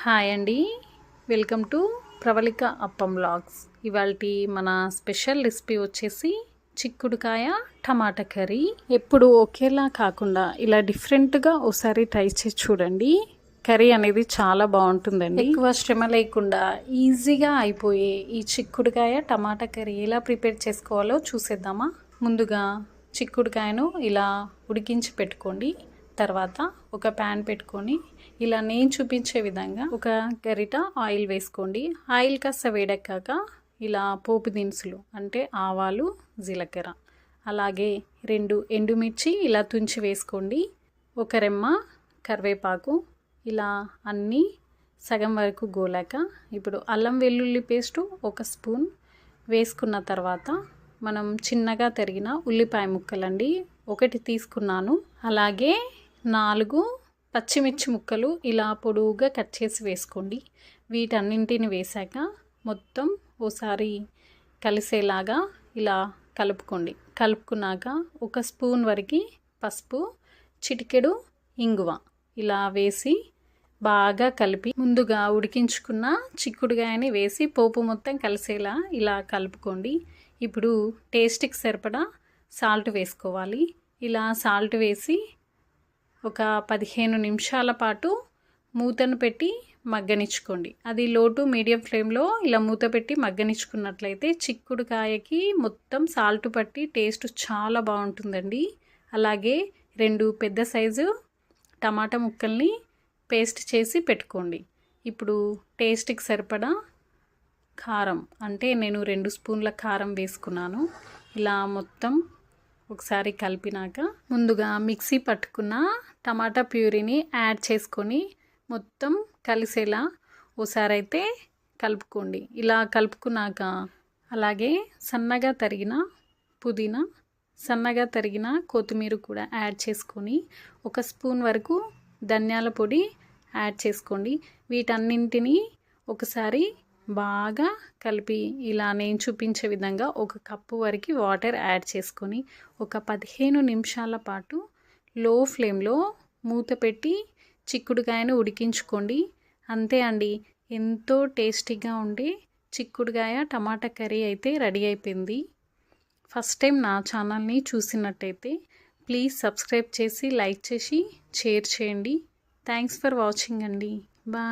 Hi అండి, welcome to Pravalika appam vlogs. ఇవాల్టి మన స్పెషల్ రెసిపీ వచ్చేసి చిక్కుడుకాయ టమాటా కర్రీ. ఎప్పుడు ఒకేలా కాకుండా ఇలా డిఫరెంట్గా ఒకసారి ట్రై చేసి చూడండి. కర్రీ అనేది చాలా బాగుంటుందండి. ఎక్కువ శ్రమ లేకుండా ఈజీగా అయిపోయే ఈ చిక్కుడుకాయ టమాటా కర్రీ ఎలా ప్రిపేర్ చేసుకోవాలో చూసేద్దామా. ముందుగా చిక్కుడుకాయను ఇలా ఉడికించి పెట్టుకోండి. తర్వాత ఒక ప్యాన్ పెట్టుకొని ఇలా నేను చూపించే విధంగా ఒక గరిట ఆయిల్ వేసుకోండి. ఆయిల్ కాస్త వేడెక్కాక ఇలా పోపు దినుసులు అంటే ఆవాలు, జీలకర్ర, అలాగే 2 ఎండుమిర్చి ఇలా తుంచి వేసుకోండి. ఒక రెమ్మ కరివేపాకు, ఇలా అన్నీ సగం వరకు గోలాక ఇప్పుడు అల్లం వెల్లుల్లి పేస్టు 1 స్పూన్ వేసుకున్న తర్వాత మనం చిన్నగా తరిగిన ఉల్లిపాయ ముక్కలండి 1 తీసుకున్నాను. అలాగే 4 పచ్చిమిర్చి ముక్కలు ఇలా పొడువుగా కట్ చేసి వేసుకోండి. వీటన్నింటిని వేసాక మొత్తం ఓసారి కలిసేలాగా ఇలా కలుపుకోండి. కలుపుకున్నాక 1 స్పూన్ వరకు పసుపు, చిటికెడు ఇంగువ ఇలా వేసి బాగా కలిపి ముందుగా ఉడికించుకున్న చిక్కుడుకాయని వేసి పోపు మొత్తం కలిసేలా ఇలా కలుపుకోండి. ఇప్పుడు టేస్ట్కి సరిపడా సాల్ట్ వేసుకోవాలి. ఇలా సాల్ట్ వేసి ఒక 15 నిమిషాల పాటు మూతను పెట్టి మగ్గనిచ్చుకోండి. అది లో టు మీడియం ఫ్లేమ్లో ఇలా మూత పెట్టి మగ్గనిచ్చుకున్నట్లయితే చిక్కుడుకాయకి మొత్తం సాల్ట్ పట్టి టేస్ట్ చాలా బాగుంటుందండి. అలాగే 2 పెద్ద సైజు టమాటా ముక్కల్ని పేస్ట్ చేసి పెట్టుకోండి. ఇప్పుడు టేస్ట్కి సరిపడా కారం అంటే నేను 2 స్పూన్ల కారం వేసుకున్నాను. ఇలా మొత్తం ఒకసారి కలిపినాక ముందుగా మిక్సీ పట్టుకున్న టమాటా ప్యూరీని యాడ్ చేసుకొని మొత్తం కలిసేలా ఒకసారి అయితే కలుపుకోండి. ఇలా కలుపుకున్నాక అలాగే సన్నగా తరిగిన పుదీనా, సన్నగా తరిగిన కొత్తిమీర కూడా యాడ్ చేసుకొని 1 స్పూన్ వరకు ధనియాల పొడి యాడ్ చేసుకోండి. వీటన్నింటినీ ఒకసారి బాగా కలిపి ఇలా నేను చూపించే విధంగా 1 కప్పు వరకు వాటర్ యాడ్ చేసుకొని ఒక 15 నిమిషాల పాటు లో ఫ్లేమ్లో మూత పెట్టి చిక్కుడుకాయను ఉడికించుకోండి. అంతే అండి, ఎంతో టేస్టీగా ఉండే చిక్కుడుకాయ టమాటా కర్రీ అయితే రెడీ అయిపోయింది. ఫస్ట్ టైం నా ఛానల్ని చూసినట్టయితే ప్లీజ్ సబ్స్క్రైబ్ చేసి లైక్ చేసి షేర్ చేయండి. థ్యాంక్స్ ఫర్ వాచింగ్ అండి. బాయ్.